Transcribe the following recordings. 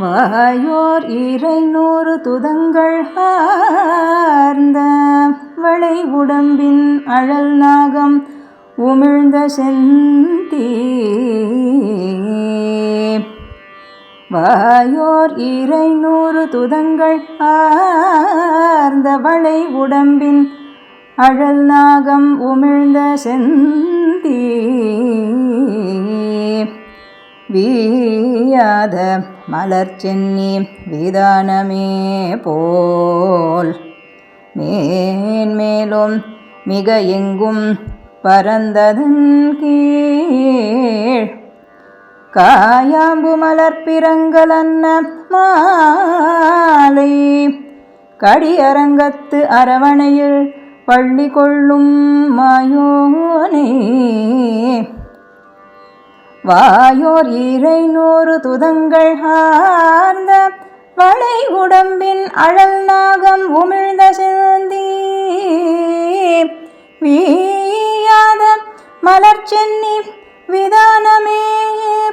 வாயோர் 200 துதங்கள் ஆர்ந்த வளை உடம்பின் அழல் நாகம் உமிழ்ந்த செந்தீ. வாயோர் 200 துதங்கள் ஆர்ந்த வளை உடம்பின் அழல் நாகம் உமிழ்ந்த செந்தீ. வீயாத மலர்ச்சென்னி விதானமே போல் மேன்மேலும் மிக எங்கும் பரந்ததன் கீழ். காயாம்பு மலர்பிறங்கலன்ன மாலை கடியரங்கத்து அரவணையில் பள்ளி கொள்ளும் மாயோனே. வாயோர் 200 துதங்கள் ஆர்ந்த வளை உடம்பின் அழல் நாகம் உமிழ்ந்த செந்தீ. வீயாத மலர்ச்சென்னி விதானமே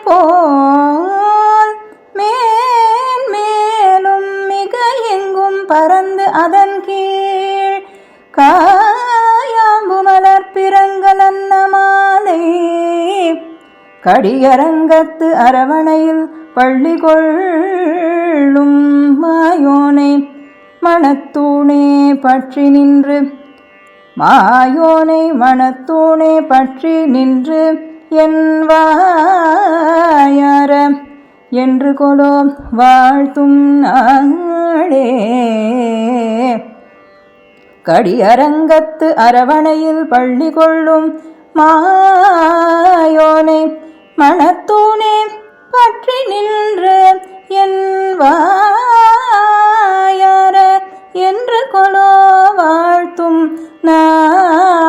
போல் மேன்மேலும் மிக எங்கும் பரந்து அதன் கீழ். காயாம்பு மலர்பிறங்கலன்ன மாலை கடியரங்கத்து அரவணையில் பள்ளி கொள்ளும் மாயோனை மணத்தூணே பற்றி நின்று. மாயோனை மணத்தூணே பற்றி நின்று என் வாயார என்று கொலோ வாழ்த்தும் நாளே. கடியரங்கத்து அரவணையில் பள்ளி கொள்ளும் மாயோனை மணத்தூணே பற்றி நின்று என் வாயார என்று கொலோ வாழ்த்தும் நாளே.